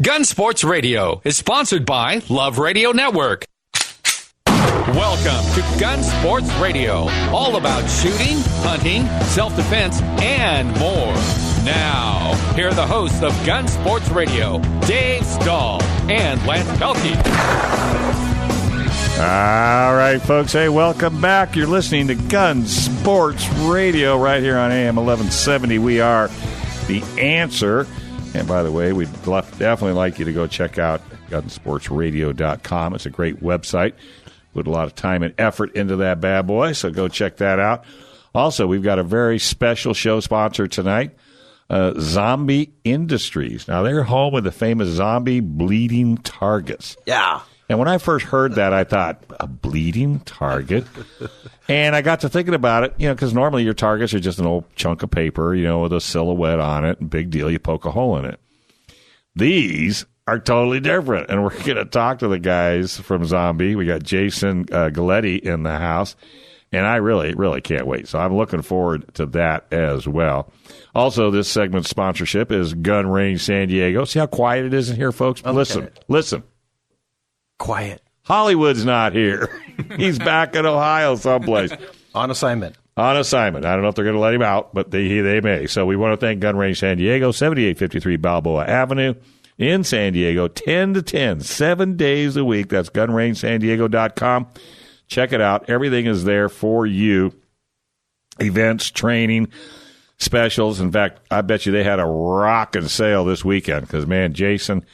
Gun Sports Radio is sponsored by Love Radio Network. Welcome to Gun Sports Radio, all about shooting, hunting, self-defense, and more. Now, here are the hosts of Gun Sports Radio, Dave Stahl and Lance Pelky. All right, folks. Hey, welcome back. You're listening to Gun Sports Radio right here on AM 1170. We are The Answer. And by the way, we'd definitely like you to go check out gunsportsradio.com. It's a great website. Put a lot of time and effort into that bad boy, so go check that out. Also, we've got a very special show sponsor tonight, Zombie Industries. Now, they're home with the famous zombie bleeding targets. Yeah. And when I first heard that, I thought, a bleeding target? And I got to thinking about it, because normally your targets are just an old chunk of paper, with a silhouette on it. Big deal, you poke a hole in it. These are totally different. And we're going to talk to the guys from Zombie. We got Jason Galletti in the house. And I really, really can't wait. So I'm looking forward to that as well. Also, this segment's sponsorship is Gun Range San Diego. See how quiet it is in here, folks? Okay. Listen. Quiet. Hollywood's not here. He's back in Ohio someplace. On assignment. I don't know if they're going to let him out, but they may. So we want to thank Gun Range San Diego, 7853 Balboa Avenue in San Diego, 10 to 10, 7 days a week. That's gunrangesandiego.com. Check it out. Everything is there for you. Events, training, specials. In fact, I bet you they had a rockin' sale this weekend because, man, Jason,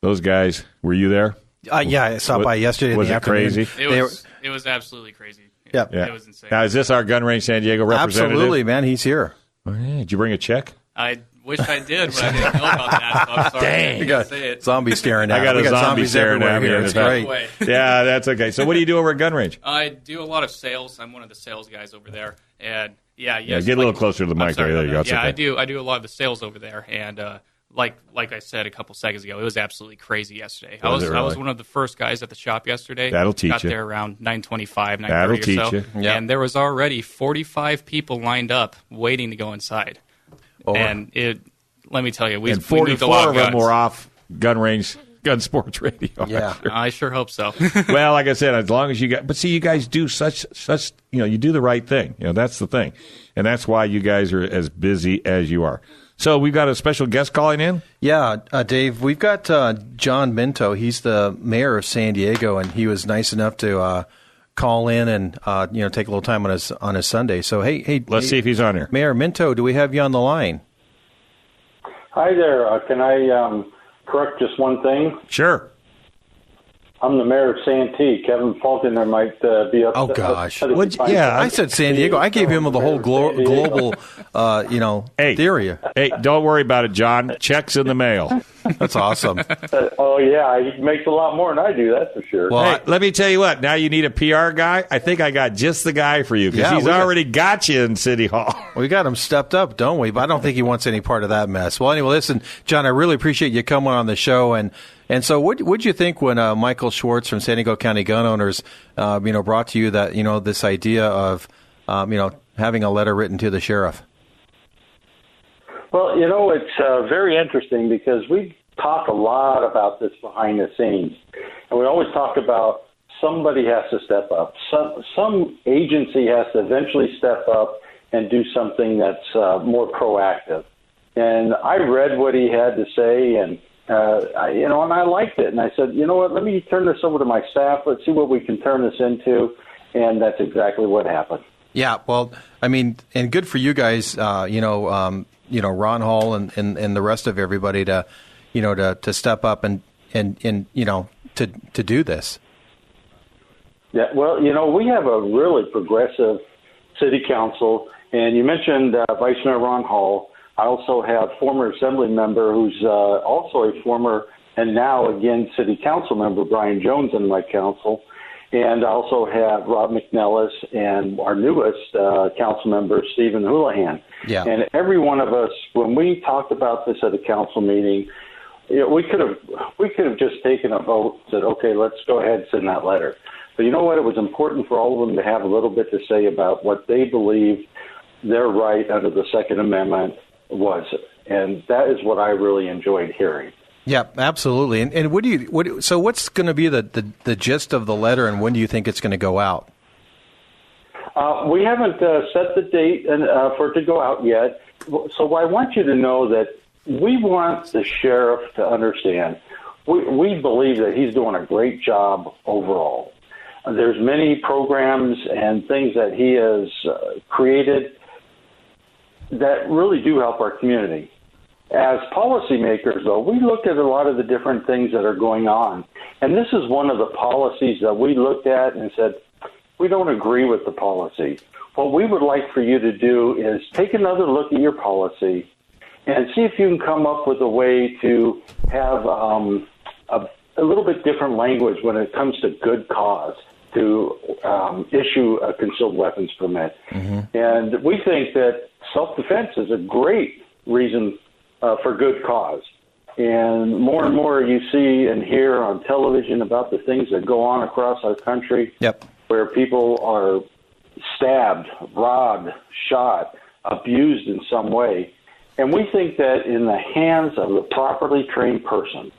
those guys, were you there? Yeah, I stopped by yesterday in the afternoon. Was it crazy? It was absolutely crazy. Yeah. It was insane. Now, is this our Gun Range San Diego representative? Absolutely, man. He's here. Oh, yeah. Did you bring a check? I wish I did, but I didn't know about that, so I'm sorry. Dang. I didn't say it. Zombie staring at I got me. a zombie staring at me. Here. It's great. Yeah, that's okay. So what do you do over at Gun Range? I do a lot of sales. I'm one of the sales guys over there. And get a little closer to the mic there. There you go. Yeah, okay. I do a lot of the sales over there. And like I said a couple seconds ago, it was absolutely crazy yesterday. I was one of the first guys at the shop yesterday. That'll teach Got you. there around 9:25, 9:30 That'll or teach so. you. Yep. And there was already 45 people lined up waiting to go inside. Oh. And let me tell you, we and moved 44 a lot of them guns. were off Gun Range, Gun Sports Radio. Yeah. I sure hope so. Well, like I said, as long as you got, but see, you guys do such, you do the right thing. That's the thing. And that's why you guys are as busy as you are. So we've got a special guest calling in? Yeah, Dave, we've got John Minto. He's the mayor of San Diego, and he was nice enough to call in and take a little time on his Sunday. So hey, let's see if he's on here. Mayor Minto, do we have you on the line? Hi there. Can I correct just one thing? Sure. I'm the mayor of Santee. Kevin Faulkner might be up. Oh gosh! I said San Diego. I gave him the whole global, theory. Hey, don't worry about it, John. Check's in the mail. That's awesome. Oh yeah, he makes a lot more than I do. That's for sure. Well, hey, let me tell you what. Now you need a PR guy. I think I got just the guy for you because he's already got you in City Hall. We got him stepped up, don't we? But I don't think he wants any part of that mess. Well, anyway, listen, John, I really appreciate you coming on the show. And so what'd you think when Michael Schwartz from San Diego County Gun Owners, brought to you that, this idea of, having a letter written to the sheriff? Well, it's very interesting because we talk a lot about this behind the scenes. And we always talk about somebody has to step up. Some agency has to eventually step up and do something that's more proactive. And I read what he had to say, and and I liked it. And I said, you know what, let me turn this over to my staff. Let's see what we can turn this into. And that's exactly what happened. Yeah, well, I mean, and good for you guys, Ron Hall and the rest of everybody to step up and to do this. Yeah, well, we have a really progressive city council. And you mentioned Vice Mayor Ron Hall. I also have former assembly member who's also a former and now again city council member, Brian Jones, in my council. And I also have Rob McNellis and our newest council member, Stephen Houlihan. Yeah. And every one of us, when we talked about this at a council meeting, we could have just taken a vote, said, okay, let's go ahead and send that letter. But you know what? It was important for all of them to have a little bit to say about what they believe their right under the Second Amendment was. And that is what I really enjoyed hearing. Yeah, absolutely. And so what's going to be the gist of the letter, and when do you think it's going to go out? We haven't set the date for it to go out yet. So I want you to know that we want the sheriff to understand. We believe that he's doing a great job overall. There's many programs and things that he has created that really do help our community. As policymakers, though, we look at a lot of the different things that are going on. And this is one of the policies that we looked at and said, we don't agree with the policy. What we would like for you to do is take another look at your policy and see if you can come up with a way to have a little bit different language when it comes to good cause to issue a concealed weapons permit. Mm-hmm. And we think that self-defense is a great reason for good cause. And more you see and hear on television about the things that go on across our country, where people are stabbed, robbed, shot, abused in some way. And we think that in the hands of a properly trained person,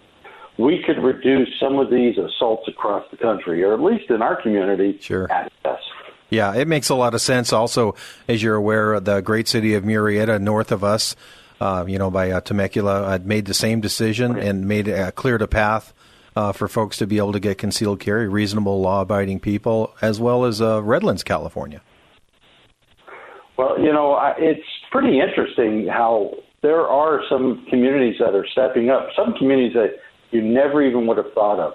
we could reduce some of these assaults across the country, or at least in our community, at best. Yeah, it makes a lot of sense. Also, as you're aware, the great city of Murrieta, north of us, by Temecula, had made the same decision and made cleared a path for folks to be able to get concealed carry, reasonable, law-abiding people, as well as Redlands, California. Well, it's pretty interesting how there are some communities that are stepping up, some communities that you never even would have thought of.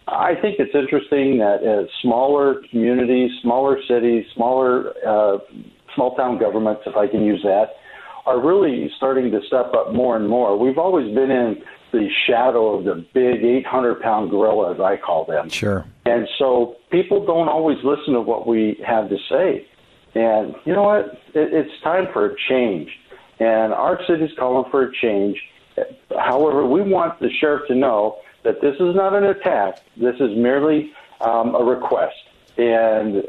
I think it's interesting that smaller communities, smaller cities, small-town governments, if I can use that, are really starting to step up more and more. We've always been in the shadow of the big 800-pound gorilla, as I call them. Sure. And so people don't always listen to what we have to say. And you know what? It's time for a change. And our city's calling for a change. However, we want the sheriff to know that this is not an attack. This is merely a request. And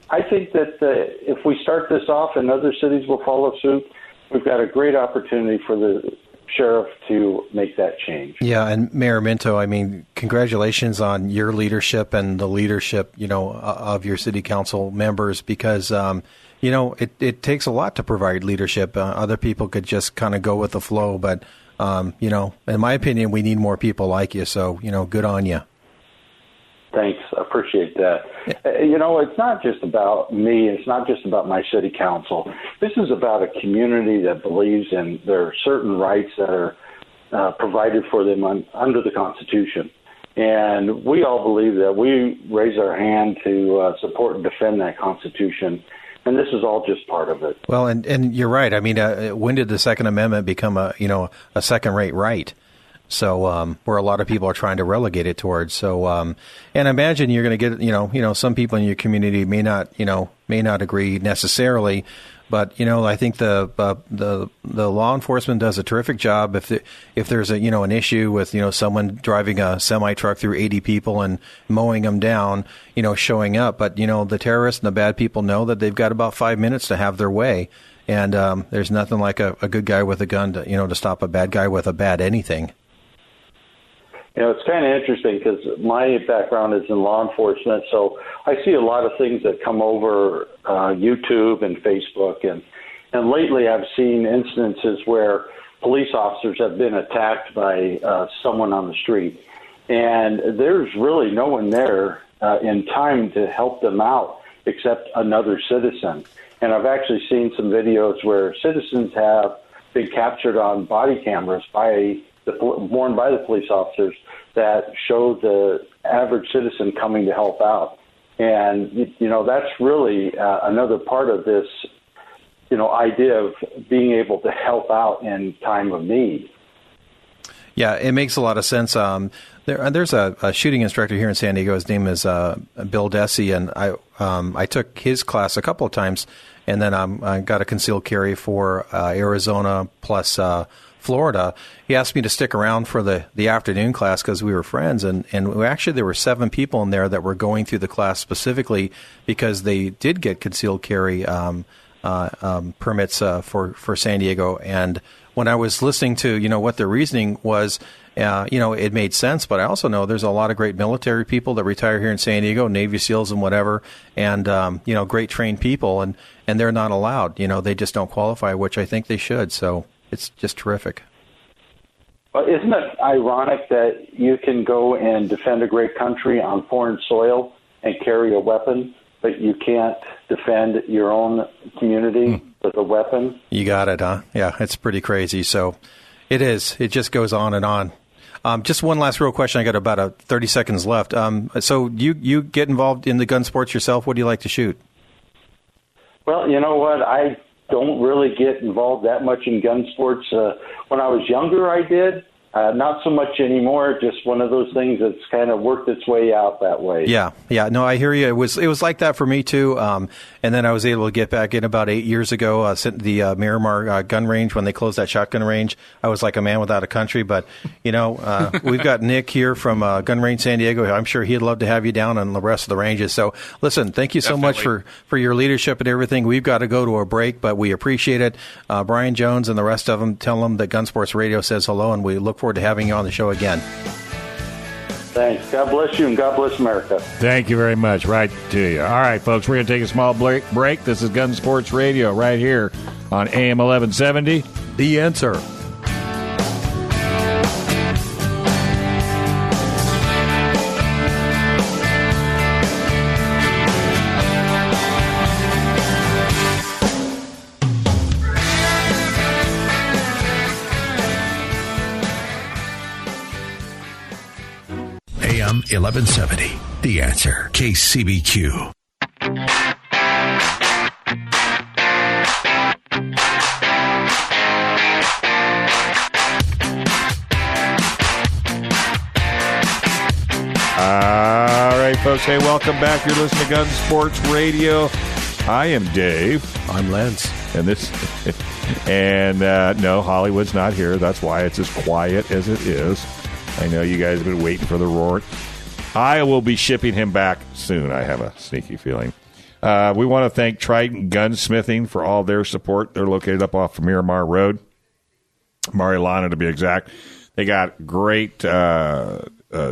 I think that if we start this off and other cities will follow suit, we've got a great opportunity for the sheriff to make that change. Yeah, and Mayor Minto, I mean, congratulations on your leadership and the leadership, of your city council members, because it takes a lot to provide leadership. Other people could just kind of go with the flow, but in my opinion, we need more people like you. So, good on you. Thanks. I appreciate that. It's not just about me. It's not just about my city council. This is about a community that believes in there are certain rights that are provided for them under the Constitution. And we all believe that we raise our hand to support and defend that Constitution. And this is all just part of it. Well, and you're right. I mean, when did the Second Amendment become a second-rate right? So where a lot of people are trying to relegate it towards. So and imagine you're going to get some people in your community may not agree necessarily, but I think the law enforcement does a terrific job. If there's an issue with someone driving a semi truck through 80 people and mowing them down, showing up, but the terrorists and the bad people know that they've got about 5 minutes to have their way, and there's nothing like a good guy with a gun to stop a bad guy with a bad anything. It's kind of interesting because my background is in law enforcement, so I see a lot of things that come over YouTube and Facebook, and lately I've seen instances where police officers have been attacked by someone on the street, and there's really no one there in time to help them out except another citizen. And I've actually seen some videos where citizens have been captured on body cameras worn by the police officers that show the average citizen coming to help out. And, that's really another part of this, idea of being able to help out in time of need. Yeah, it makes a lot of sense. There's a shooting instructor here in San Diego. His name is Bill Desi, and I took his class a couple of times, and then I got a concealed carry for Arizona plus Florida. He asked me to stick around for the afternoon class because we were friends, and actually there were 7 people in there that were going through the class specifically because they did get concealed carry permits for San Diego, and when I was listening to, what their reasoning was, it made sense. But I also know there's a lot of great military people that retire here in San Diego, Navy SEALs and whatever, and, great trained people, and they're not allowed. They just don't qualify, which I think they should. So it's just terrific. Well, isn't it ironic that you can go and defend a great country on foreign soil and carry a weapon, but you can't defend your own community with a weapon? You got it, huh? Yeah, it's pretty crazy. So it is. It just goes on and on. Just one last real question. I got about 30 seconds left. So you get involved in the gun sports yourself. What do you like to shoot? Well, you know what? I don't really get involved that much in gun sports. When I was younger, I did. Not so much anymore. Just one of those things that's kind of worked its way out that way. Yeah. No, I hear you. It was like that for me too. And then I was able to get back in about 8 years ago. The Miramar gun range, when they closed that shotgun range, I was like a man without a country. But we've got Nick here from Gun Range San Diego. I'm sure he'd love to have you down on the rest of the ranges. So listen, thank you so much for your leadership and everything. We've got to go to a break, but we appreciate it. Brian Jones and the rest of them, tell them that Gun Sports Radio says hello, and we look forward to having you on the show again. Thanks. God bless you, and God bless America. Thank you very much. Right to you. All right, folks, we're going to take a small break. This is Gun Sports Radio right here on AM 1170. The Answer. AM 1170. The Answer. KCBQ. All right, folks. Hey, welcome back. You're listening to Gun Sports Radio. I am Dave. I'm Lance. And no, Hollywood's not here. That's why it's as quiet as it is. I know you guys have been waiting for the roar. I will be shipping him back soon. I have a sneaky feeling. We want to thank Trident Gunsmithing for all their support. They're located up off Miramar Road, Marilana to be exact. They got great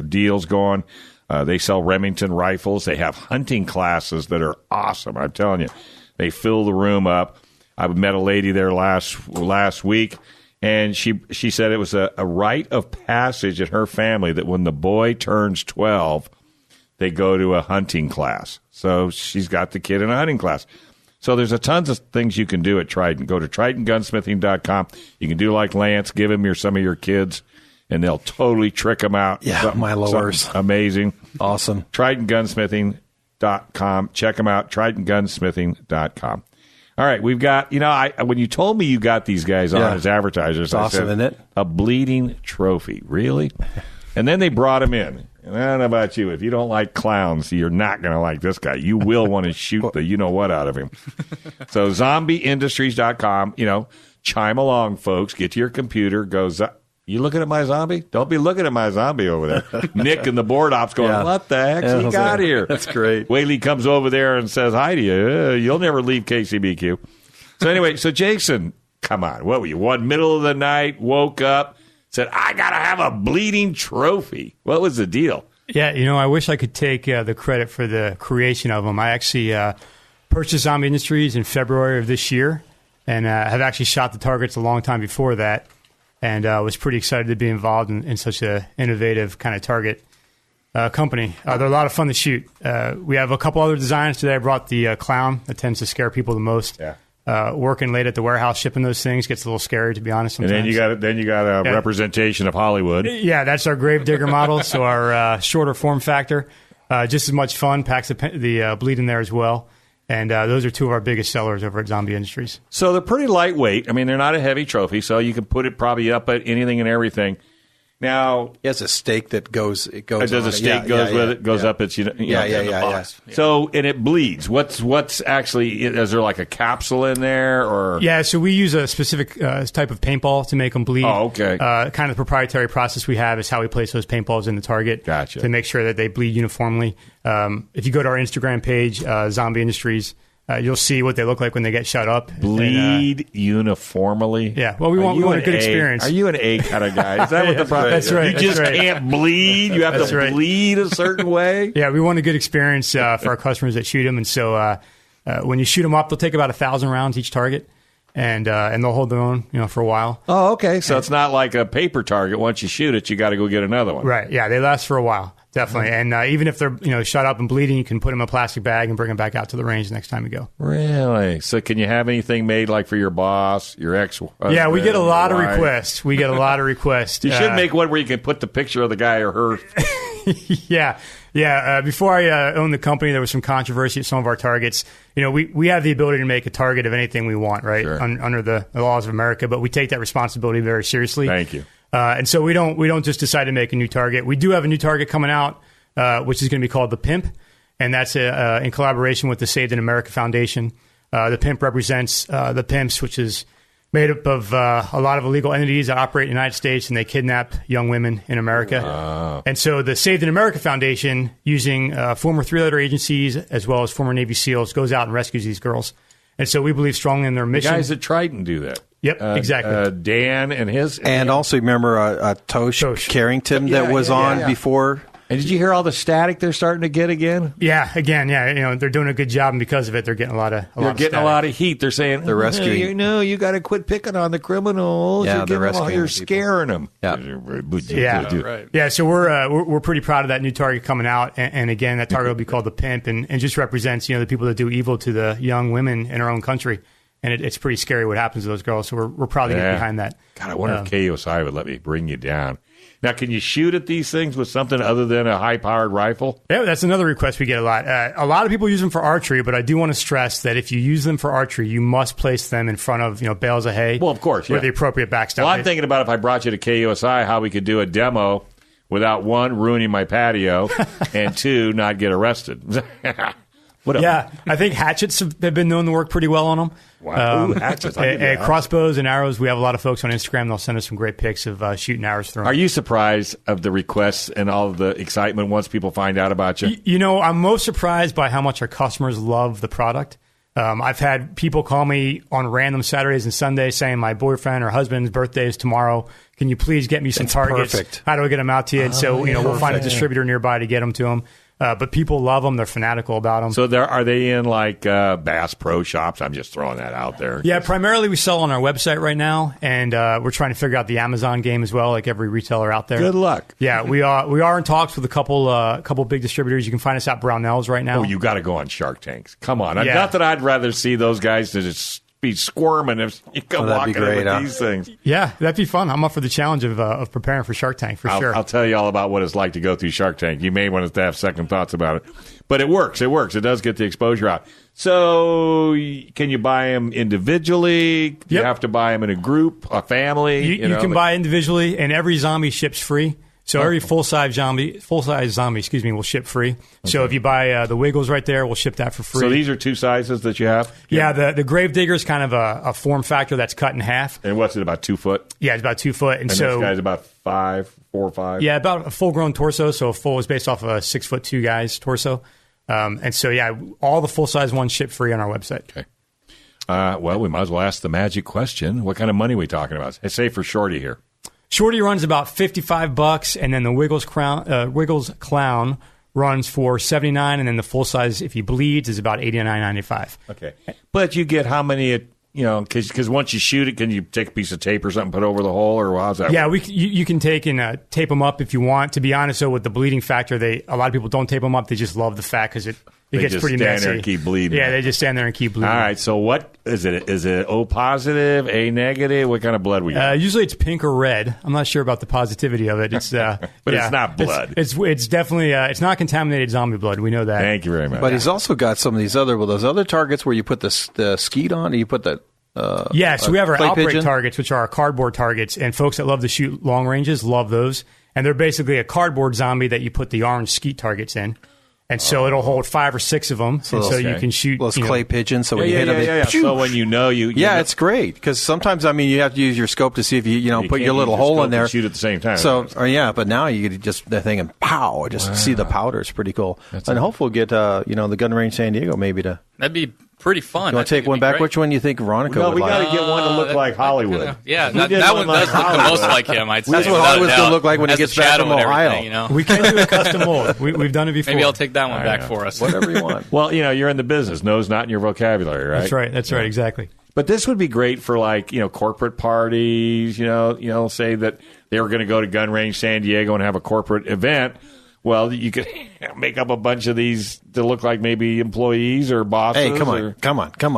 deals going. They sell Remington rifles. They have hunting classes that are awesome. I'm telling you, they fill the room up. I met a lady there last week. And she said it was a rite of passage in her family that when the boy turns 12, they go to a hunting class. So she's got the kid in a hunting class. So there's a tons of things you can do at Trident. Go to TridentGunsmithing.com. You can do like Lance, give him some of your kids, and they'll totally trick them out. Yeah, my lowers. Amazing. Awesome. TridentGunsmithing.com. Check them out, TridentGunsmithing.com. All right, we've got, when you told me you got these guys on as advertisers, I awesome, said, isn't it? A bleeding trophy. Really? And then they brought him in. And I don't know about you. If you don't like clowns, you're not going to like this guy. You will want to shoot the you-know-what out of him. So zombieindustries.com, chime along, folks. Get to your computer. You looking at my zombie? Don't be looking at my zombie over there. Nick and the board ops going, what the heck's he got here? That's great. Whaley comes over there and says hi to you. You'll never leave KCBQ. So anyway, Jason, come on. What were you? Middle of the night, woke up, said, I got to have a bleeding trophy. What was the deal? Yeah, I wish I could take the credit for the creation of them. I actually purchased Zombie Industries in February of this year and have actually shot the targets a long time before that. And was pretty excited to be involved in such an innovative kind of target company. They're a lot of fun to shoot. We have a couple other designs today. I brought the clown that tends to scare people the most. Yeah. Working late at the warehouse, shipping those things gets a little scary, to be honest. Sometimes. And then you got a representation of Hollywood. Yeah, that's our Gravedigger model. So our shorter form factor, just as much fun. Packs the bleed in there as well. And those are two of our biggest sellers over at Zombie Industries. So they're pretty lightweight. I mean, they're not a heavy trophy, so you can put it probably up at anything and everything. Now, it has a stake that goes. It goes. Does a stake goes with it? Goes up. It's Yeah. So and it bleeds. What's actually? Is there like a capsule in there or? Yeah. So we use a specific type of paintball to make them bleed. Oh, okay. Kind of the proprietary process we have is how we place those paintballs in the target. Gotcha. To make sure that they bleed uniformly. If you go to our Instagram page, Zombie Industries, you'll see what they look like when they get shut up. Bleed uniformly. Yeah. Well, we want a good experience. Are you an A kind of guy? Is that what the problem is? That's right. You just can't bleed. You have to bleed a certain way. Yeah, we want a good experience for our customers that shoot them. And so when you shoot them up, they'll take about 1,000 rounds each target. And they'll hold their own, for a while. Oh, okay. So it's not like a paper target. Once you shoot it, you got to go get another one. Right. Yeah, they last for a while, definitely. And even if they're shot up and bleeding, you can put them in a plastic bag and bring them back out to the range the next time you go. Really? So can you have anything made like for your boss, your ex? Yeah, we get a lot of requests. You should make one where you can put the picture of the guy or her. Yeah. Before I owned the company, there was some controversy at some of our targets. We have the ability to make a target of anything we want, right, sure. Under the laws of America, but we take that responsibility very seriously. Thank you. And so we don't just decide to make a new target. We do have a new target coming out, which is going to be called the Pimp, and that's in collaboration with the Saved in America Foundation. The Pimp represents the pimps, which is made up of a lot of illegal entities that operate in the United States, and they kidnap young women in America. Wow. And so the Saved in America Foundation, using former three-letter agencies as well as former Navy SEALs, goes out and rescues these girls. And so we believe strongly in their mission. The guys at Triton do that. Yep, exactly. Dan and his... And also, remember Tosh Carrington that was on before... And did you hear all the static they're starting to get again? Yeah, again, they're doing a good job, and because of it, they're getting a lot of heat. They're saying they're rescuing. You got to quit picking on the criminals. Yeah, you're scaring them. Yeah, Yeah. So we're pretty proud of that new target coming out, and again, that target will be called the Pimp, and just represents the people that do evil to the young women in our own country, and it's pretty scary what happens to those girls. So we're proud to get behind that. God, I wonder if KOSI would let me bring you down. Now, can you shoot at these things with something other than a high-powered rifle? Yeah, that's another request we get a lot. A lot of people use them for archery, but I do want to stress that if you use them for archery, you must place them in front of bales of hay. Well, of course, with the appropriate backstop. Well, I'm thinking about if I brought you to KOSI, how we could do a demo without, one, ruining my patio, and two, not get arrested. Yeah, I think hatchets have been known to work pretty well on them. Wow. Hatchets. Crossbows and arrows, we have a lot of folks on Instagram. They'll send us some great pics of shooting arrows through them. Are you surprised of the requests and all of the excitement once people find out about you? I'm most surprised by how much our customers love the product. I've had people call me on random Saturdays and Sundays saying my boyfriend or husband's birthday is tomorrow. Can you please get me some targets? Perfect. How do I get them out to you? And so we'll find a distributor nearby to get them to them. But people love them. They're fanatical about them. So are they in like Bass Pro Shops? I'm just throwing that out there. Yeah, primarily we sell on our website right now, and we're trying to figure out the Amazon game as well, like every retailer out there. Good luck. Yeah, we are in talks with a couple big distributors. You can find us at Brownells right now. Oh, you got to go on Shark Tanks. Come on. Yeah. Not that I'd rather see those guys to just be squirming if you go walking with these things. Yeah, that'd be fun. I'm up for the challenge of preparing for Shark Tank for sure. I'll tell you all about what it's like to go through Shark Tank. You may want to have second thoughts about it. But it works. It works. It does get the exposure out. So can you buy them individually? Yep. You have to buy them in a group, a family? You can buy individually, and every zombie ships free. So every full-size zombie, will ship free. Okay. So if you buy the Wiggles right there, we'll ship that for free. So these are two sizes that you have? Yeah, the Gravedigger is kind of a form factor that's cut in half. And what's it, about 2 foot? Yeah, it's about 2 foot. And so this guy's about 4 or 5? Yeah, about a full-grown torso. So a full is based off of a 6'2" guy's torso. And so, all the full-size ones ship free on our website. Okay. Well, we might as well ask the magic question. What kind of money are we talking about? Say for Shorty here. Shorty runs about $55, and then the Wiggles Clown runs for $79, and then the full size, if he bleeds, is about $89.95. Okay, but you get how many? Because once you shoot it, can you take a piece of tape or something, put over the hole, or how's that? Yeah, you can take and tape them up if you want. To be honest, though, with the bleeding factor, a lot of people don't tape them up. They just love the fact because it gets pretty messy. They just stand there and keep bleeding. Yeah, they just stand there and keep bleeding. All right, so what is it? Is it O positive, A negative? What kind of blood we got? Usually it's pink or red. I'm not sure about the positivity of it. It's but it's not blood. It's definitely it's not contaminated zombie blood. We know that. Thank you very much. But he's also got some of these those other targets where you put the skeet on, and you put the. So we have our outbreak pigeon targets, which are our cardboard targets, and folks that love to shoot long ranges love those. And they're basically a cardboard zombie that you put the orange skeet targets in. And so it'll hold 5 or 6 of them, so you can shoot those clay pigeons. So when you hit them, so when it's great because sometimes you have to use your scope to see if you put your little hole in there. And shoot at the same time. So but now you could just the thing and pow, see the powder. It's pretty cool. And hopefully we'll get the gun range San Diego maybe to. That'd be pretty fun. You want to take one back? Great. Which one do you think Veronica would we like? got to get one to look like Hollywood. Yeah, that one does look the most like him, I'd say. That's what Hollywood's going to look like when he gets back from Ohio. You know? We can do a custom mold. We've done it before. Maybe I'll take that one back for us. Whatever you want. Well, you're in the business. No's not in your vocabulary, right? That's right, exactly. But this would be great for corporate parties, say that they were going to go to Gun Range San Diego and have a corporate event. Well, you could make up a bunch of these to look like maybe employees or bosses. Hey, come on.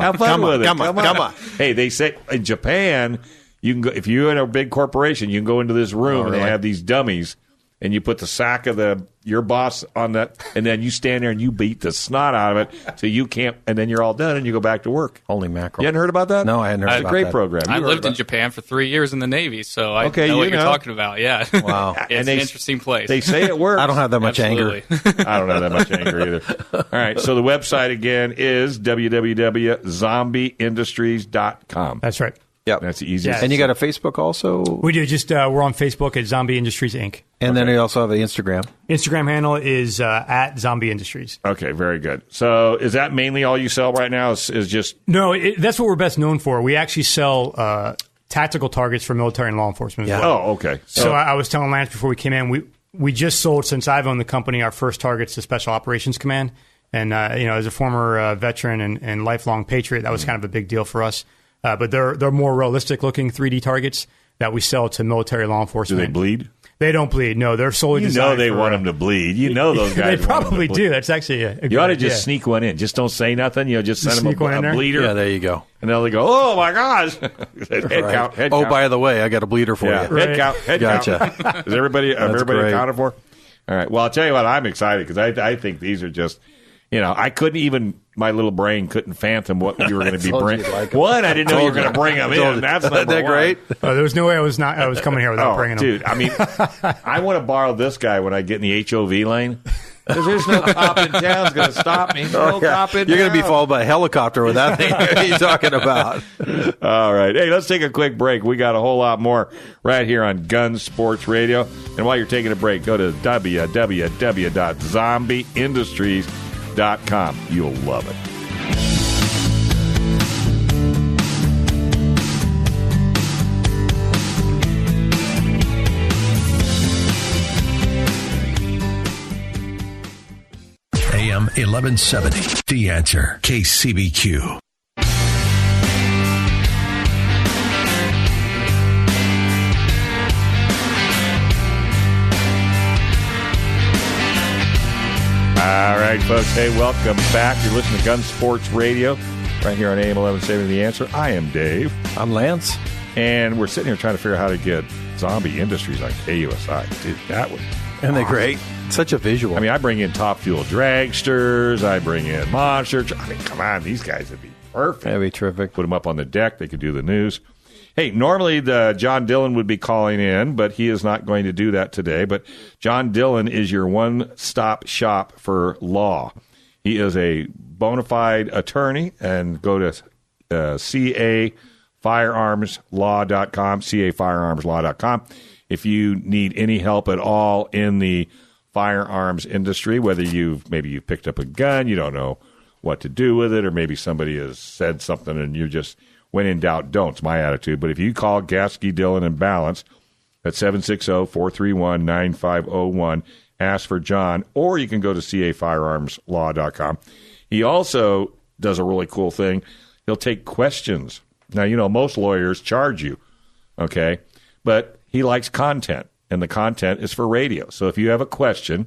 Have fun with it. Come on. Hey, they say in Japan, you can go if you're in a big corporation, you can go into this room and they have these dummies, and you put the sack of your boss on that, and then you stand there and you beat the snot out of it so you can't, and then you're all done and you go back to work. Holy mackerel! You hadn't heard about that? No, I hadn't heard about that. It's a great program. I lived in Japan for 3 years in the Navy, so I know what you're talking about. Yeah. Wow. It's an interesting place. They say it works. I don't have that much anger. I don't have that much anger either. All right, so the website again is www.zombieindustries.com. That's right. Yep. That's the easiest. Yeah. And you got a Facebook also? We do. Just we're on Facebook at Zombie Industries, Inc. And then you also have an Instagram. Instagram handle is at Zombie Industries. Okay, very good. So is that mainly all you sell right now is just... No, that's what we're best known for. We actually sell tactical targets for military and law enforcement as well. Oh, okay. So I was telling Lance before we came in, we just sold, since I've owned the company, our first targets to Special Operations Command. And, as a former veteran and lifelong patriot, that was kind of a big deal for us. But they're more realistic-looking 3D targets that we sell to military law enforcement. Do they bleed? They don't bleed. No, they're solely designed they want them to bleed. Those guys they probably do. That's actually a You ought to just sneak one in. Just don't say nothing. Just send them a bleeder. Yeah, there you go. And they'll go, oh, my gosh. Head count. By the way, I got a bleeder for you. Head count. Gotcha. Is everybody accounted for? All right. Well, I'll tell you what, I'm excited because I think these are just... I couldn't even, my little brain couldn't fathom what you were going to be bringing. One, I didn't know you were going to bring them in. That's number one. Great? There was no way I was coming here without bringing them. Dude, I mean, I want to borrow this guy when I get in the HOV lane. Because there's no cop in town's going to stop me. No cop in You're going to be followed by a helicopter with that thing. What are you talking about? All right. Hey, let's take a quick break. We got a whole lot more right here on Gun Sports Radio. And while you're taking a break, go to www.zombieindustries.com. You'll love it. AM 1170. The Answer. KCBQ. All right, folks. Hey, welcome back. You're listening to Gun Sports Radio right here on AM 1170 The Answer. I am Dave. I'm Lance. And we're sitting here trying to figure out how to get Zombie Industries on KUSI. Dude, that would... Isn't they great? Such a visual. I mean, I bring in Top Fuel dragsters. I bring in monster. I mean, come on. These guys would be perfect. That'd be terrific. Put them up on the deck. They could do the news. Hey, normally John Dillon would be calling in, but he is not going to do that today. But John Dillon is your one-stop shop for law. He is a bona fide attorney, and go to cafirearmslaw.com, cafirearmslaw.com. If you need any help at all in the firearms industry, whether you've picked up a gun, you don't know what to do with it, or maybe somebody has said something and you just... When in doubt, don't. It's my attitude. But if you call Gasky, Dillon, and Balance at 760-431-9501, ask for John, or you can go to cafirearmslaw.com. He also does a really cool thing. He'll take questions. Now, most lawyers charge you, okay? But he likes content, and the content is for radio. So if you have a question,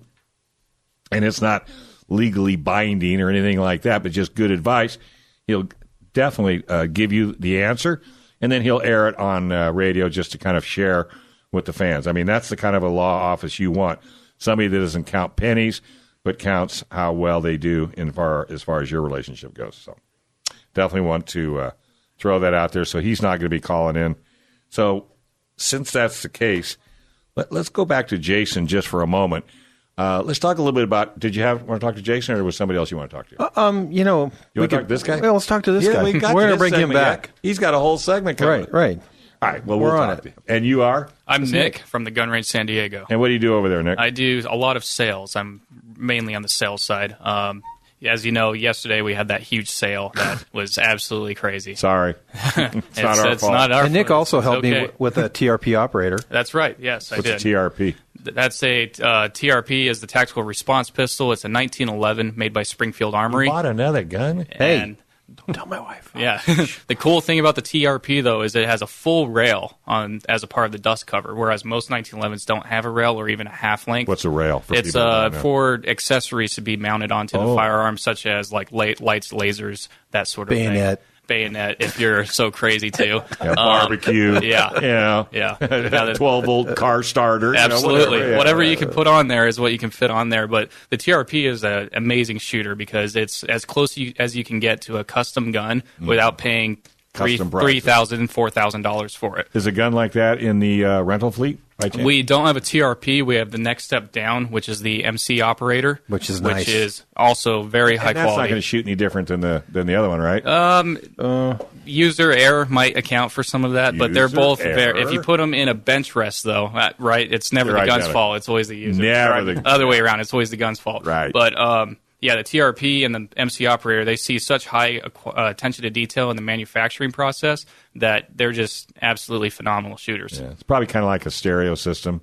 and it's not legally binding or anything like that, but just good advice, he'll definitely give you the answer, and then he'll air it on radio just to kind of share with the fans. I mean, that's the kind of a law office you want. Somebody that doesn't count pennies, but counts how well they do as far as your relationship goes. So definitely want to throw that out there. So he's not going to be calling in. So since that's the case, let's go back to Jason just for a moment. Let's talk a little bit about, want to talk to Jason, or was somebody else you want to talk to? You want to talk to this guy? Well, let's talk to this guy. We're going to bring him back. Yet. He's got a whole segment coming. Right. All right, well, we're on it. And you are? I'm Nick from the Gun Range San Diego. And what do you do over there, Nick? I do a lot of sales. I'm mainly on the sales side. as you know, yesterday we had that huge sale that was absolutely crazy. Sorry. It's not our fault. Not our and Nick fault. also helped me with a TRP operator. That's right. Yes, I did. What's a TRP? That's a TRP is the Tactical Response Pistol. It's a 1911 made by Springfield Armory. You bought another gun? Hey, don't tell my wife. Yeah. The cool thing about the TRP, though, is it has a full rail as a part of the dust cover, whereas most 1911s don't have a rail or even a half length. What's a rail? It's for accessories to be mounted onto the firearm, such as like lights, lasers, that sort of bayonet. thing. Bayonet, if you're so crazy too. Yeah, barbecue. Yeah. 12-volt car starter. Absolutely. Whatever you can put on there is what you can fit on there. But the TRP is an amazing shooter because it's as close as you can get to a custom gun without paying $3,000, $4,000 for it. Is a gun like that in the rental fleet? We don't have a TRP. We have the next step down, which is the MC operator, which is nice. Which is also very high that's quality. That's not going to shoot any different than the other one, right? User error might account for some of that, but they're both very. If you put them in a bench rest, though, right, it's never the gun's fault. It's always the user. Never the other way around. It's always the gun's fault. Right. But yeah, the TRP and the MC operator, they see such high attention to detail in the manufacturing process that they're just absolutely phenomenal shooters. Yeah, it's probably kind of like a stereo system.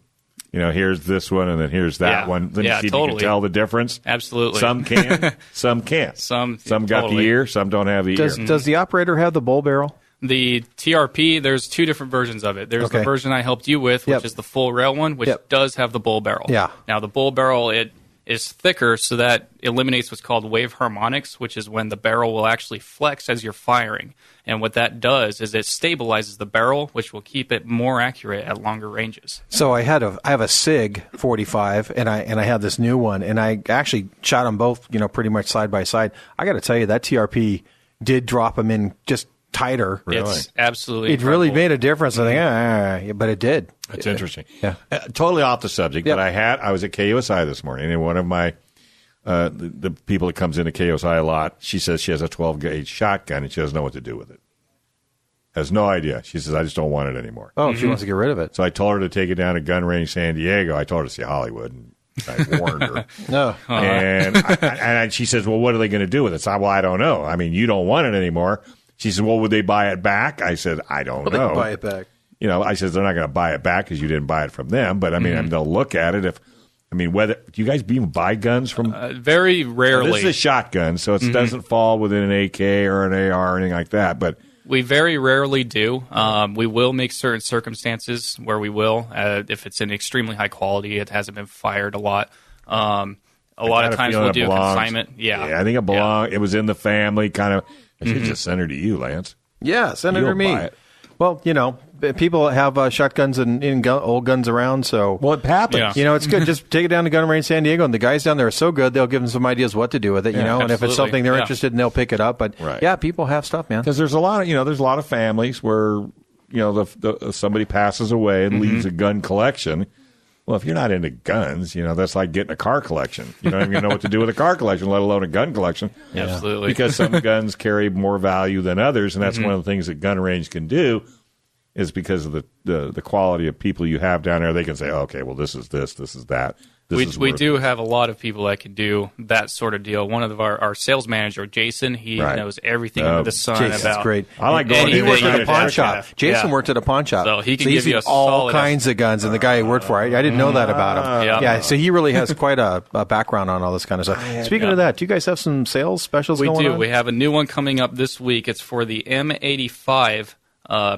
You know, here's this one and then here's that one. Then you can tell the difference. Absolutely. Some can, some can't. Some got the ear, some don't have the ear. Does the operator have the bull barrel? The TRP, there's two different versions of it. There's the version I helped you with, which is the full rail one, which does have the bull barrel. Yeah. Now, the bull barrel, it is thicker, so that eliminates what's called wave harmonics, which is when the barrel will actually flex as you're firing. And what that does is it stabilizes the barrel, which will keep it more accurate at longer ranges. So I have a SIG 45, and I had this new one, and I actually shot them both, pretty much side by side. I got to tell you, that TRP did drop them in just tighter. Really? It's absolutely It really made a difference. I think, but it did. That's interesting. Yeah. Totally off the subject, but I was at KUSI this morning, and one of my the people that comes into KUSI a lot, she says she has a 12-gauge shotgun, and she doesn't know what to do with it. Has no idea. She says, I just don't want it anymore. Oh, she wants to get rid of it. So I told her to take it down to Gun Range San Diego. I told her to see Hollywood, and I warned her. No. And she says, well, what are they going to do with it? So I don't know. I mean, you don't want it anymore. She said, well, would they buy it back? I said, I don't know. They buy it back. I said, they're not going to buy it back because you didn't buy it from them. But, I mean, they'll look at it. Whether do you guys even buy guns from? Very rarely. This is a shotgun, so it doesn't fall within an AK or an AR or anything like that. But we very rarely do. We will make certain circumstances where we will. If it's in extremely high quality, it hasn't been fired a lot. A lot of times we'll do consignment. Yeah, I think it belongs. It was in the family, kind of. I should just send her to you, Lance. Yeah, send her to me. Buy it. Well, people have shotguns and old guns around, so it happens. Yeah. It's good. Just take it down to Gun Range San Diego, and the guys down there are so good, they'll give them some ideas what to do with it. And if it's something they're interested in, they'll pick it up. But people have stuff, man. Because there's a lot of families where somebody passes away and leaves a gun collection. Well, if you're not into guns, that's like getting a car collection. You don't even know what to do with a car collection, let alone a gun collection. Yeah. Absolutely. Because some guns carry more value than others, and that's one of the things that Gun Range can do is because of the quality of people you have down there. They can say, okay, well, this is this is that. We do have a lot of people that can do that sort of deal. One of our sales manager, Jason, he knows everything under the sun Jason's about. Great. I like going. He worked at a pawn shop. Jason worked at a pawn shop, so he can give you all kinds of guns. And the guy he worked for, I didn't know that about him. Yeah, so he really has quite a background on all this kind of stuff. Speaking of that, do you guys have some sales specials going on? We do. We have a new one coming up this week. It's for the M85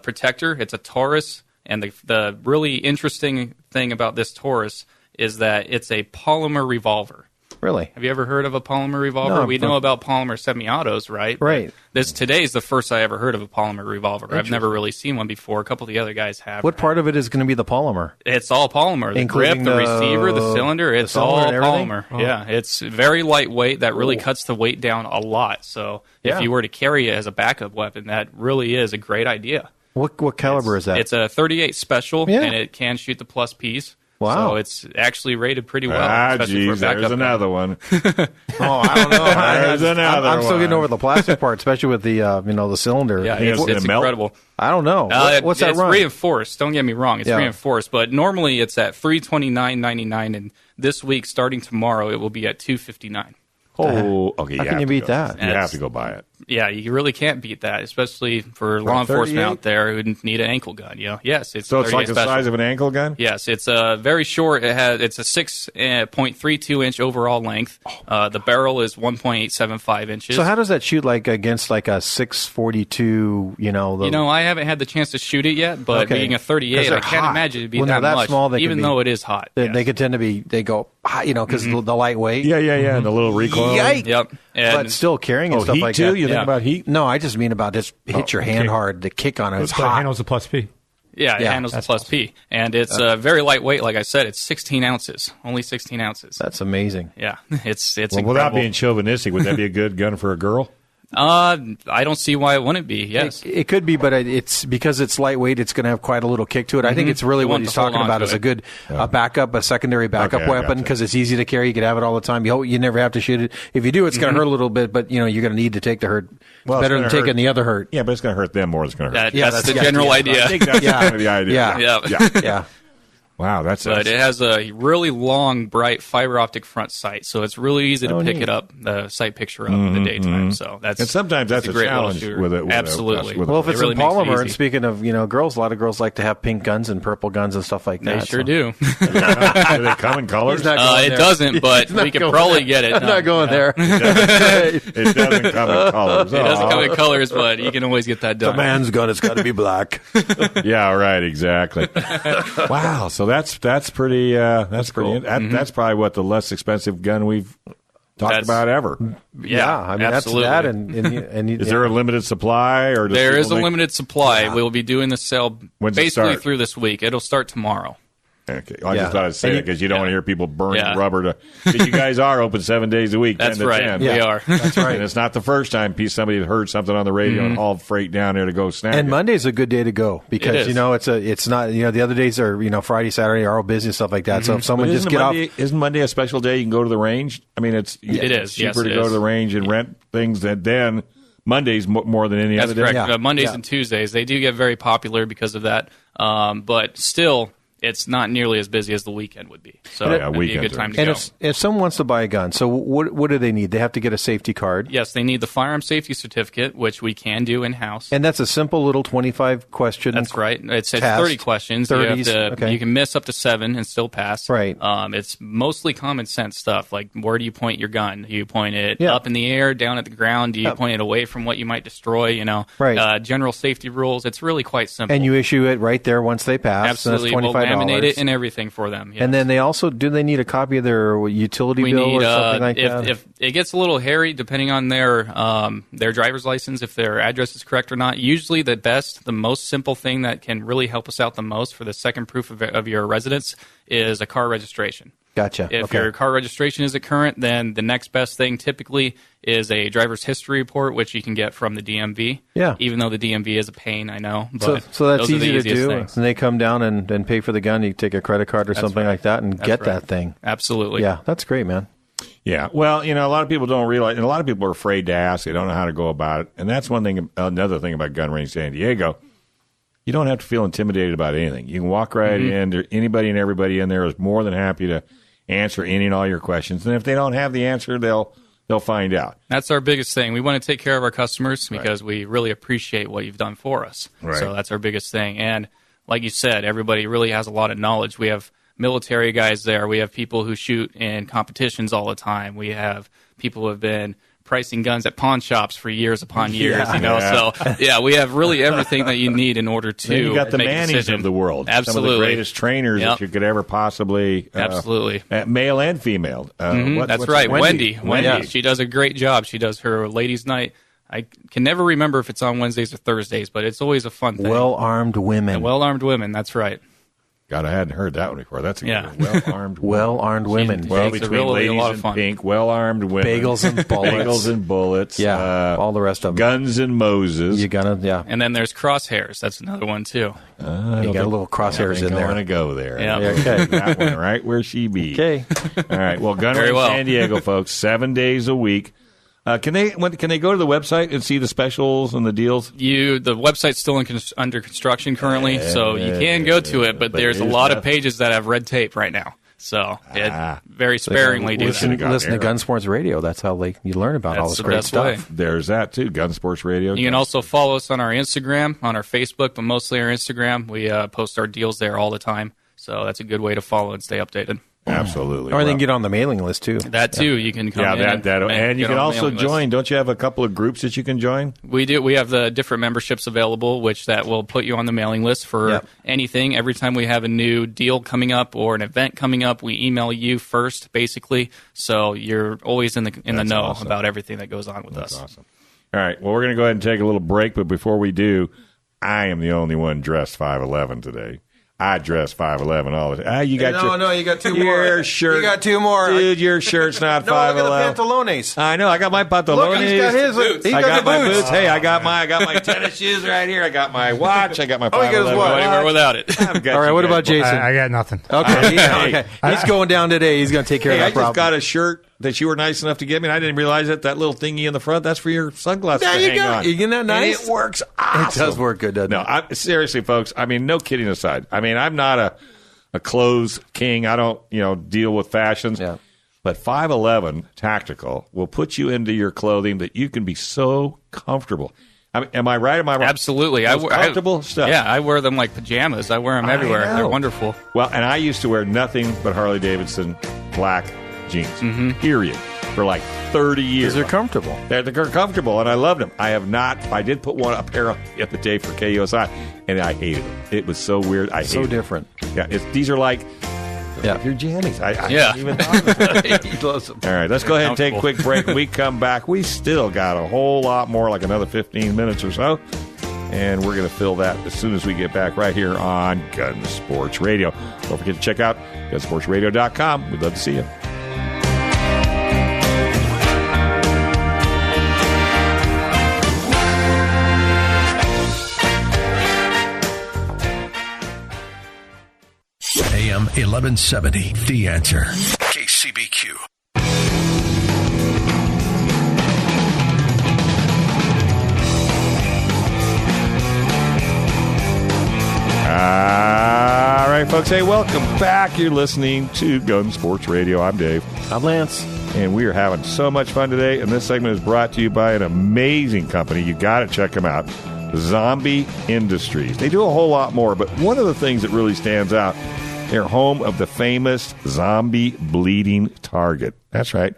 Protector. It's a Taurus, and the really interesting thing about this Taurus is that it's a polymer revolver. Really? Have you ever heard of a polymer revolver? No, we know about polymer semi-autos, right? Right. Today's the first I ever heard of a polymer revolver. I've never really seen one before. A couple of the other guys have. What part of it is going to be the polymer? It's all polymer. The grip, the receiver, the cylinder, it's all polymer. Oh. Yeah, it's very lightweight. That really cuts the weight down a lot. So if you were to carry it as a backup weapon, that really is a great idea. What caliber is that? It's a 38 special, and it can shoot the plus piece. Wow. So it's actually rated pretty well. Geez, there's another one. I don't know. There's another I'm still one. getting over the plastic part, especially with the the cylinder. Yeah, it's incredible. I don't know. What's that run? It's reinforced. Don't get me wrong. It's reinforced, but normally it's at $329.99, and this week, starting tomorrow, it will be at $259. Oh, okay. How can you beat that? You have to go buy it. Yeah, you really can't beat that, especially for law 38? enforcement out there who need an ankle gun. Yes, it's So it's like 38 the special. size of an ankle gun? Yes, it's very short. It's a 6.32 inch overall length. The barrel is 1.875 inches. So how does that shoot like against like a 642? I haven't had the chance to shoot it yet, but Okay. being a 'Cause 38, they're I can't hot. imagine it'd be When that they're that much, small, they even can be- though it is hot. They could tend to be. They go, because the lightweight. Yeah, and the little recoil. Yikes. Yep. And But still carrying and Oh, stuff heat like too? that. You think Yeah. about heat? No, I just mean about just hit your hand okay. hard. The kick on it. It's But it hot. handles the plus P. yeah, it Yeah, handles the that's plus P. And it's very lightweight. Like I said, it's 16 ounces. Only 16 ounces. That's amazing. Yeah, it's Well, incredible. without being chauvinistic, would that be a good gun for a girl? I don't see why it wouldn't be. Yes. It could be, but it's because it's lightweight. It's going to have quite a little kick to it. I think it's really You what want he's to hold talking on about to is a it. good backup, a secondary backup Okay, I weapon gotcha. because it's easy to carry. You can have it all the time. You never have to shoot it. If you do, it's going to hurt a little bit, but you're going to need to take the hurt. Well, It's it's better than gonna taking hurt. the other hurt. Yeah, but it's going to hurt them more than it's going to hurt. That's the general idea. I think that's kind of the idea. Yeah. Yeah. Wow, But it has a really long, bright fiber optic front sight, so it's really easy to pick it up, the sight picture up in the daytime. So that's and sometimes that's a great little challenge shooter. with it. Absolutely. Well, if it's really in makes it polymer, easy. and speaking of girls, a lot of girls like to have pink guns and purple guns and stuff like They that. sure so. do. Do they come in colors? He's not going It there. doesn't, but He's not we could going probably there. get it. I'm not going there. It doesn't come in colors. It doesn't come in colors, but you can always get that done. man's gun. It's got to be black. Yeah, right, exactly. Wow, so that's pretty. That's pretty. That's probably what the less expensive gun we've talked That's- about ever. Yeah, I mean absolutely. that's that, and Is there a limited supply, or does There people is a make- limited supply. We'll be doing the sale When's it basically start? through this week. It'll start tomorrow. Okay. I Yeah. just thought I'd say And it because you don't want to hear people burning Yeah. rubber. Because you guys are open 7 days a week. That's 10 to right. 10. We are. That's right. And it's not the first time somebody heard something on the radio and hauled freight down there to go snag And it. Monday's a good day to go because It is. it's not the other days are Friday, Saturday are all busy and stuff like that. So if someone But just isn't get off, Monday, Isn't Monday a special day? You can go to the range. I mean, it's It is. cheaper Yes, to it go is. to the range and rent things than then. Monday's more than any That's other correct. day. Yeah. Mondays Yeah. and Tuesdays, they do get very popular because of that. But still, it's not nearly as busy as the weekend would be. So Yeah, it'd be a weekends good are- time to and go. if someone wants to buy a gun, so what do they need? They have to get a safety card, Yes, they need the firearm safety certificate, which we can do in-house. and that's a simple little 25 question. That's right. It's test. 30 questions. 30s, okay. You can miss up to 7 and still pass. Right. It's mostly common sense stuff. Like, where do you point your gun? Do you point it Yeah. up in the air, down at the ground? Do you point it away from what you might destroy? Right. General safety rules. It's really quite simple. And you issue it right there once they pass. absolutely And will that's $25. laminate it and everything for them. Yes. And then do they need a copy of their utility we bill need or something like if, that? if it gets a little hairy depending on their driver's license, if their address is correct or not. Usually the most simple thing that can really help us out the most for the second proof of your residence is a car registration. Gotcha. If Okay. your car registration isn't current, then the next best thing typically is a driver's history report, which you can get from the DMV. Yeah. Even though the DMV is a pain, I know. So But that's those are the easy to easiest do. things. And they come down and pay for the gun. You take a credit card or something right. like that and That's get right. that thing. Absolutely. Yeah, that's great, man. Yeah. Well, a lot of people don't realize, and a lot of people are afraid to ask. They don't know how to go about it. And that's one thing, another thing about Gun Range San Diego. You don't have to feel intimidated about anything. You can walk right in. Anybody and everybody in there is more than happy to answer any and all your questions. And if they don't have the answer, they'll find out. That's our biggest thing. We want to take care of our customers because we really appreciate what you've done for us. Right. So that's our biggest thing. And like you said, everybody really has a lot of knowledge. We have military guys there. We have people who shoot in competitions all the time. We have people who have been pricing guns at pawn shops for years upon years. Yeah. So we have really everything that you need in order to Then you got the make a Mannies decision. of the world. Absolutely. Some of the greatest trainers Yep. that you could ever possibly. Absolutely. Male and female. That's what's right, her- Wendy. Yeah. She does a great job. She does her ladies' night. I can never remember if it's on Wednesdays or Thursdays, but it's always a fun thing. Well-armed women. Well-armed women. That's right. God, I hadn't heard that one before. That's a Yeah. good one. Well-armed women. Well-armed women. Well, It's a between really a ladies lot of in fun. pink, well-armed women. Bagels and bullets. Bagels and bullets. Yeah, all the rest of them. Guns and Moses. You gotta, yeah. And then there's crosshairs. That's another one too. You got a little crosshairs in I there. want to go there. Yeah. Okay. That one, right where she be. Okay. All right. Well, Gun Very Range well. San Diego, folks, 7 days a week. Can they go to the website and see the specials and the deals? The website's still under construction currently, so you can go to it, but there's a there's lot of nothing. pages that have red tape right now. So very sparingly do listen that. to Gun Sports Radio. That's how you learn about all this great stuff. Way. There's that too, Gun Sports Radio. You can also follow us on our Instagram, on our Facebook, but mostly our Instagram. We post our deals there all the time. So that's a good way to follow and stay updated. Absolutely. Or then get on the mailing list, too. That, too. You can come in. And you can also join. Don't you have a couple of groups that you can join? We do. We have the different memberships available, which that will put you on the mailing list for anything. Every time we have a new deal coming up or an event coming up, we email you first, basically. So you're always in the know about everything that goes on with us. That's awesome. All right. Well, we're going to go ahead and take a little break. But before we do, I am the only one dressed 5'11" today. I dress 5'11" all the time. You got you got two more. Your shirt. You got two more. Dude, your shirt's not 5'11". Look at the pantalones. I know. I got my pantalones. Look, he's got his. I got my boots. Hey, I got my tennis shoes right here. I got my watch. I got my 5'11". He got his watch. Anywhere without it. All right, what about Jason? I got nothing. Okay. He's going down today. He's going to take care of that problem. I just got a shirt that you were nice enough to give me, and I didn't realize that little thingy in the front, that's for your sunglasses to hang on. Isn't that nice? And it works awesome. It does work good, doesn't it? Seriously, folks, no kidding aside. I'm not a clothes king. I don't, deal with fashions. Yeah. But 5'11" Tactical will put you into your clothing that you can be so comfortable. Am I right? Am I wrong? Absolutely. Comfortable stuff. Yeah, I wear them like pajamas. I wear them everywhere. They're wonderful. Well, and I used to wear nothing but Harley-Davidson black jeans, period, for like 30 years. Because they're comfortable. They're comfortable, and I loved them. I did put a pair the other day for KUSI, and I hated them. It was so weird. So different. Yeah, these are like... Yeah, your jammies. I yeah. Even he loves them. All right, let's go ahead and take a quick break. When we come back, we still got a whole lot more, like another 15 minutes or so. And we're going to fill that as soon as we get back right here on Gun Sports Radio. Don't forget to check out gunsportsradio.com. We'd love to see you. AM 1170, The Answer. KCBQ. All right, folks. Hey, welcome back. You're listening to Gun Sports Radio. I'm Dave. I'm Lance. And we are having so much fun today. And this segment is brought to you by an amazing company. You got to check them out. Zombie Industries. They do a whole lot more, but one of the things that really stands out, they're home of the famous zombie bleeding target. That's right.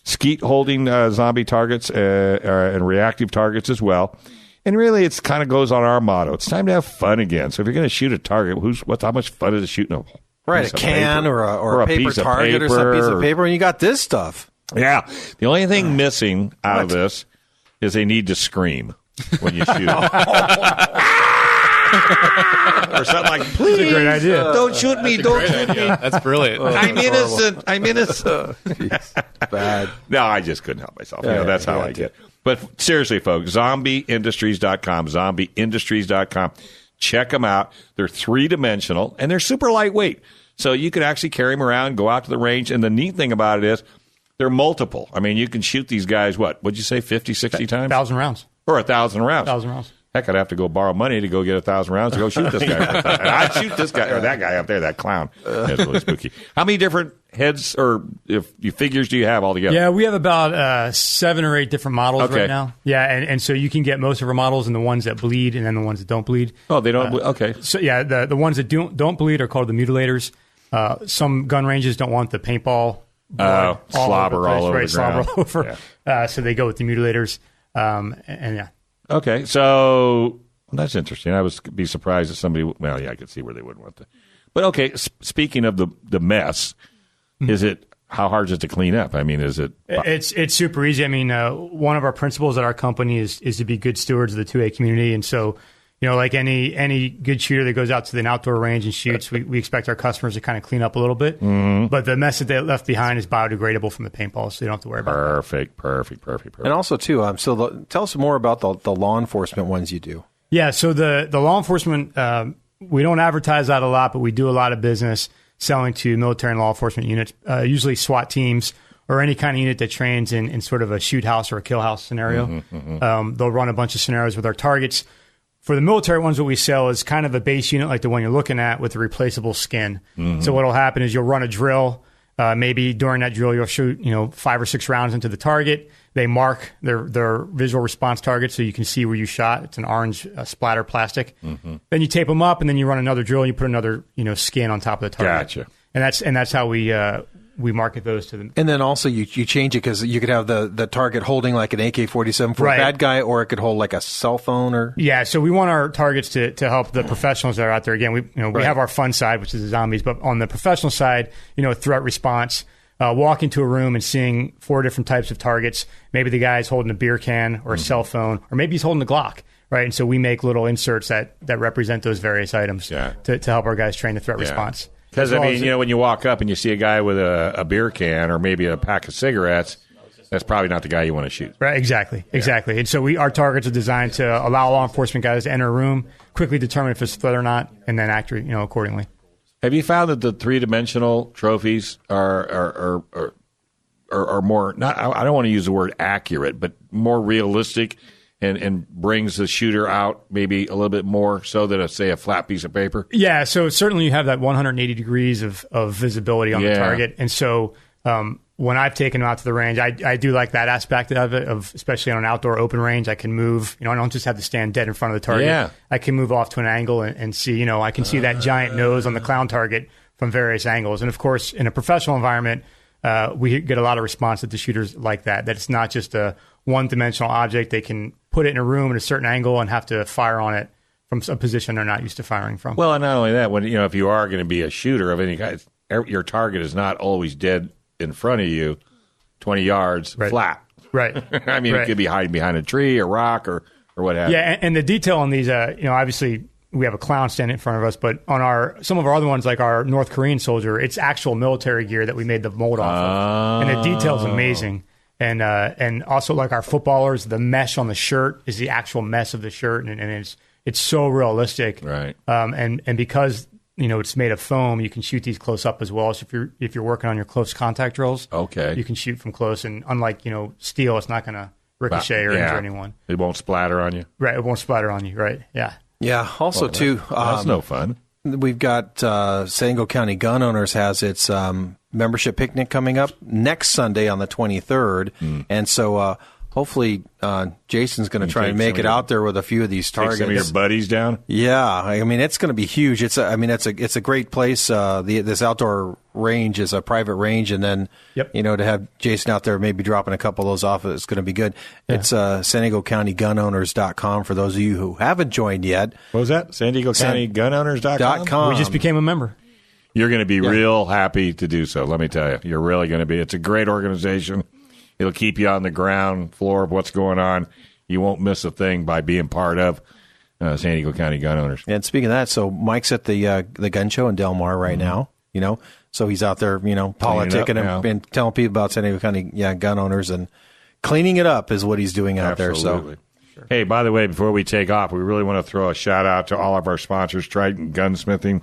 Skeet holding zombie targets and reactive targets as well. And really, it's kind of goes on our motto. It's time to have fun again. So if you're going to shoot a target, how much fun is it shooting a can or a paper target or some piece of paper? And you got this stuff. Yeah. The only thing missing out of this is they need to scream when you shoot it. Or something like, please. That's a great idea. Don't shoot me. Don't shoot me. That's brilliant. I'm innocent. I'm innocent. Bad. No, I just couldn't help myself. That's how I get. But seriously, folks, zombieindustries.com, zombieindustries.com. Check them out. They're three-dimensional, and they're super lightweight. So you can actually carry them around, go out to the range. And the neat thing about it is they're multiple. You can shoot these guys, what'd you say, 50, 60 times? 1,000 rounds. Or 1,000 rounds. 1,000 rounds. Heck, I'd have to go borrow money to go get 1,000 rounds to go shoot this guy. I'd shoot this guy or that guy up there, that clown. That's really spooky. How many different heads or figures do you have altogether? Yeah, we have about 7 or 8 different models right now. Yeah, and so you can get most of our models in the ones that bleed and then the ones that don't bleed. Oh, they don't bleed? Okay. So, yeah, the ones that don't bleed are called the mutilators. Some gun ranges don't want the paintball blood slobber all over the ground. Slobber all over. Yeah. So they go with the mutilators. And yeah. Okay, so that's interesting. I would be surprised if somebody. Well, yeah, I could see where they wouldn't want to. But okay, speaking of the mess, is it how hard is it to clean up? Is it? It's super easy. One of our principles at our company is to be good stewards of the 2A community, and so like any good shooter that goes out to an outdoor range and shoots, we expect our customers to kind of clean up a little bit. Mm-hmm. But the mess that they left behind is biodegradable from the paintball, so you don't have to worry about it. Perfect. And also, too, tell us more about the law enforcement ones you do. Yeah, so the law enforcement, we don't advertise that a lot, but we do a lot of business selling to military and law enforcement units, usually SWAT teams or any kind of unit that trains in sort of a shoot house or a kill house scenario. Mm-hmm, mm-hmm. They'll run a bunch of scenarios with our targets. For the military ones, what we sell is kind of a base unit like the one you're looking at with a replaceable skin. So what will happen is you'll run a drill. Maybe during that drill, you'll shoot 5 or 6 rounds into the target. They mark their visual response target so you can see where you shot. It's an orange splatter plastic. Then you tape them up, and then you run another drill, and you put another skin on top of the target. Gotcha. And that's how we market those to them. And then also you change it because you could have the target holding like an AK-47 for a bad guy, or it could hold like a cell phone. Or yeah. So we want our targets to help the professionals that are out there. Again, we have our fun side, which is the zombies, but on the professional side, threat response. Walk into a room and seeing 4 different types of targets. Maybe the guy's holding a beer can or a cell phone, or maybe he's holding a Glock, right? And so we make little inserts that represent those various items to help our guys train the threat response. Because, when you walk up and you see a guy with a beer can or maybe a pack of cigarettes, that's probably not the guy you want to shoot. Right, exactly. And so our targets are designed to allow law enforcement guys to enter a room, quickly determine if it's a threat or not, and then act accordingly. Have you found that the 3-dimensional trophies are more, not, I don't want to use the word accurate, but more realistic and brings the shooter out maybe a little bit more so than, say, a flat piece of paper? Yeah, so certainly you have that 180 degrees of visibility on the target. And so when I've taken them out to the range, I do like that aspect of it, especially on an outdoor open range. I can move, I don't just have to stand dead in front of the target. Yeah. I can move off to an angle and see, I can see that giant nose on the clown target from various angles. And of course, in a professional environment, we get a lot of response that the shooters like that it's not just a one-dimensional object. They can put it in a room at a certain angle and have to fire on it from a position they're not used to firing from. Well, and not only that, when if you are going to be a shooter of any kind, your target is not always dead in front of you, 20 yards flat. Right. It could be hiding behind a tree, a rock, or what have you. Yeah, and the detail on these, obviously we have a clown standing in front of us, but on some of our other ones, like our North Korean soldier, it's actual military gear that we made the mold off of. And the detail's amazing. And also like our footballers, the mesh on the shirt is the actual mesh of the shirt, and it's so realistic. Right. And because it's made of foam, you can shoot these close up as well. So if you're working on your close contact drills, you can shoot from close. And unlike steel, it's not going to ricochet or injure anyone. It won't splatter on you. Right. It won't splatter on you. Right. Yeah. Yeah. Also, too, that's no fun. We've got San Diego County Gun Owners has its membership picnic coming up next Sunday on the 23rd. And so hopefully Jason's going to try and make it out there with a few of these targets. Take some of your buddies down? Yeah. It's going to be huge. It's a great place. This outdoor range is a private range, and then to have Jason out there maybe dropping a couple of those off, it's going to be good. Yeah. It's San Diego County Gunowners.com for those of you who haven't joined yet. What was that? San Diego County Gunowners.com? We just became a member. You're going to be real happy to do so, let me tell you. You're really going to be. It's a great organization. It'll keep you on the ground floor of what's going on. You won't miss a thing by being part of San Diego County Gun Owners. And speaking of that, so Mike's at the gun show in Del Mar right now, so he's out there, politicking and telling people about San Diego County Gun Owners, and cleaning it up is what he's doing out there. So, sure. Hey, by the way, before we take off, we really want to throw a shout out to all of our sponsors: Trident Gunsmithing,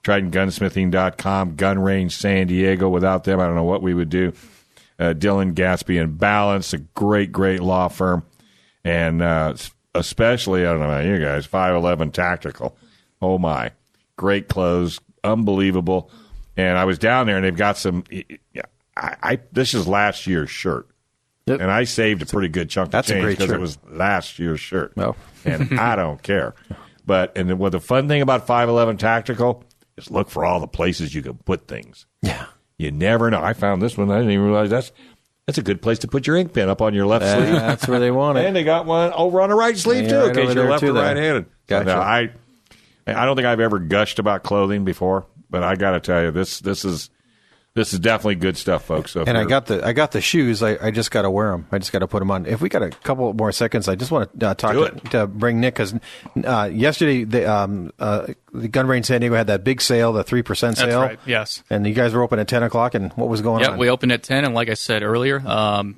TridentGunsmithing.com, Gun Range San Diego. Without them, I don't know what we would do. Dylan Gatsby and Balance, a great law firm, and especially, I don't know about you guys, 511 Tactical. Oh my, great clothes, unbelievable. And I was down there, and they've got some. This is last year's shirt, and I saved a pretty good chunk of change because it was last year's shirt. No, and I don't care. But the fun thing about 511 Tactical is look for all the places you can put things. Yeah. You never know. I found this one. I didn't even realize that's a good place to put your ink pen up on your left sleeve. That's where they want it. And they got one over on the right sleeve, too, in case you're left or right-handed. Gotcha. Now, I don't think I've ever gushed about clothing before, but I got to tell you, this is definitely good stuff, folks. So I got the shoes. I just got to wear them. I just got to put them on. If we got a couple more seconds, I just want to to bring Nick, because yesterday the Gun Range San Diego had that big sale, the 3% sale. That's right. Yes. And you guys were open at 10 o'clock. And what was going on? Yeah, we opened at 10, and like I said earlier,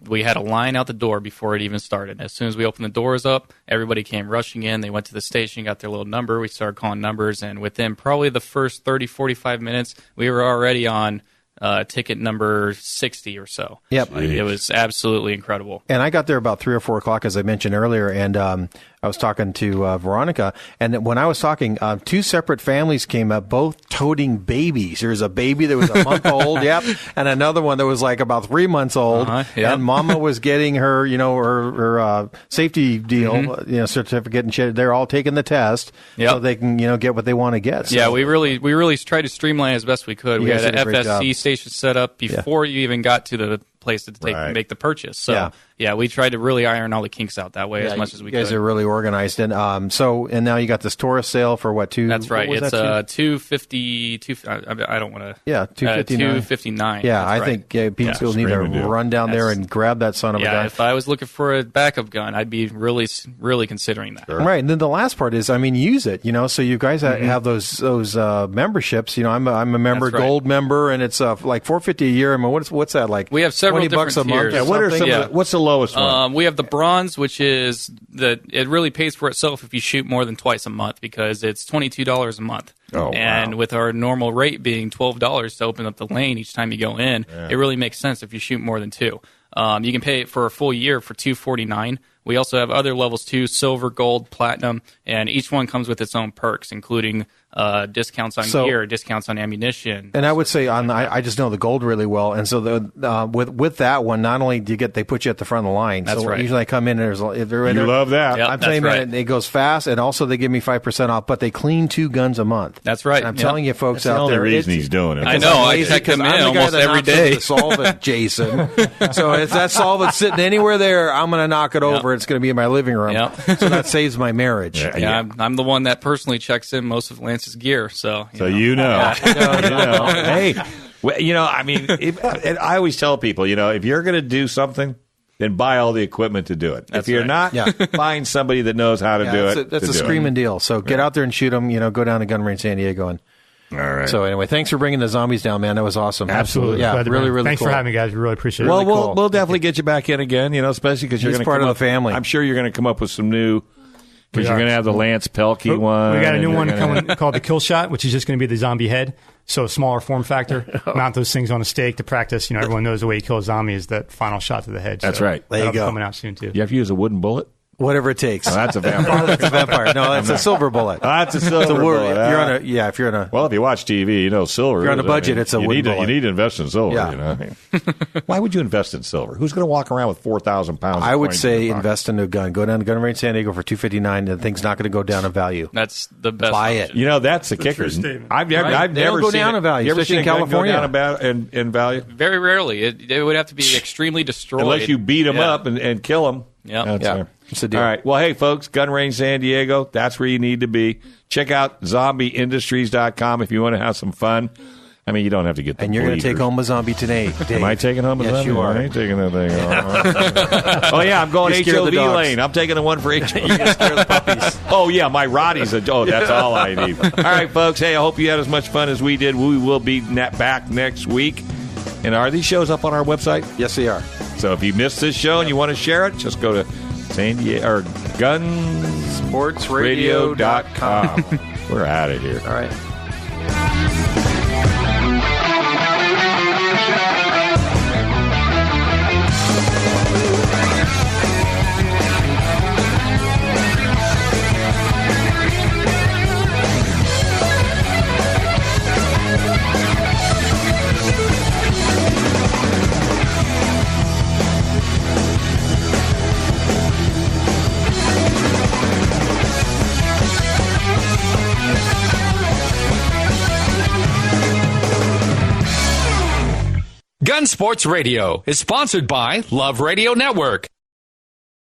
we had a line out the door before it even started. As soon as we opened the doors up, everybody came rushing in. They went to the station, got their little number. We started calling numbers, and within probably the first 30, 45 minutes, we were already on ticket number 60 or so. Yep. It was absolutely incredible. And I got there about 3 or 4 o'clock, as I mentioned earlier, and I was talking to Veronica, and when I was talking, 2 separate families came up, both toting babies. There was a baby that was a month old, and another one that was like about 3 months old, and Mama was getting her, her safety deal, certificate, and they're all taking the test so they can, get what they want to get. So, yeah, we really tried to streamline as best we could. We had an FSC station set up before you even got to the place to make the purchase. So we tried to really iron all the kinks out that way as much as we could. You guys are really organized, and and now you got this Taurus sale for what? That's right. It's $250. I don't want to. Yeah, $259. Yeah, I think people need to run down there and grab that son of a gun. Yeah, if I was looking for a backup gun, I'd be really considering that. Sure. Right, and then the last part is, use it. So you guys have those memberships. I'm a member, gold member, and it's like $450 a year. I mean, what's that like? We have several $20 a month. tiers. Yeah, what's the lowest one? We have the bronze, which is it really pays for itself if you shoot more than twice a month because it's $22 a month. Oh, and with our normal rate being $12 to open up the lane each time you go in, it really makes sense if you shoot more than 2. You can pay it for a full year for $249. We also have other levels too: silver, gold, platinum, and each one comes with its own perks, including discounts on gear, discounts on ammunition. And I would say I just know the gold really well, and so with that one, not only do they put you at the front of the line. That's right. Usually I come in and you love that. Yep, I'm telling you, right. It goes fast, and also they give me 5% off. But they clean 2 guns a month. That's right. And I'm telling you, folks That's out the there, only reason he's doing it. I know. I come in almost every day. Solvent, Jason. So if that solvent's sitting anywhere there, I'm going to knock it over. It's going to be in my living room. So that saves my marriage. I'm the one that personally checks in most of Lance's gear. So you know. Hey, I always tell people, if you're going to do something, then buy all the equipment to do it. That's if you're not, find somebody that knows how to do it. That's a screaming deal. So get out there and shoot them. Go down to Gun Range San Diego. And all right. So anyway, thanks for bringing the zombies down, man. That was awesome. Absolutely. Yeah, really Thanks cool. for having me, guys. We really appreciate it. Well, Really cool. we'll definitely get you back in again, especially because you're going to part of the family. I'm sure you're going to come up with some new, because you're going to have the Lance Pelky one. We got a new one coming called the Kill Shot, which is just going to be the zombie head. So a smaller form factor. Mount those things on a stake to practice. Everyone knows the way you kill a zombie is that final shot to the head. That's right. There you go. Coming out soon, too. You have to use a wooden bullet? Whatever it takes. Oh, that's a vampire. That's a vampire. No, that's a silver bullet. That's a silver bullet. If you're on a... Well, if you watch TV, silver. If you're on a budget, it's a wooden bullet. You need to invest in silver. Yeah. Why would you invest in silver? Who's going to walk around with 4,000 pounds? I would say invest in a gun. Go down to Gun Range San Diego for $259, and the thing's not going to go down in value. That's the best. Buy option. it. That's the kicker. They I've don't never go seen down it. in value, You ever especially seen in a gun California. go down in value? Very rarely. It would have to be extremely destroyed. Unless you beat them up and kill them. Yeah. It's a deal. All right. Well, hey, folks, Gun Range San Diego, that's where you need to be. Check out zombieindustries.com if you want to have some fun. I mean, you don't have to get the And you're going to take home a zombie today, Dave. Am I taking home a zombie? Yes, you are. I ain't taking that thing home. Oh, yeah, I'm going HOV lane. I'm taking the one for HOV. You're going to scare the puppies. Oh, yeah, my Roddy's that's all I need. All right, folks, hey, I hope you had as much fun as we did. We will be back next week. And are these shows up on our website? Yes, they are. So if you missed this show and you want to share it, just go to San Diego or gunsportsradio.com. We're out of here. All right. Gun Sports Radio is sponsored by Love Radio Network.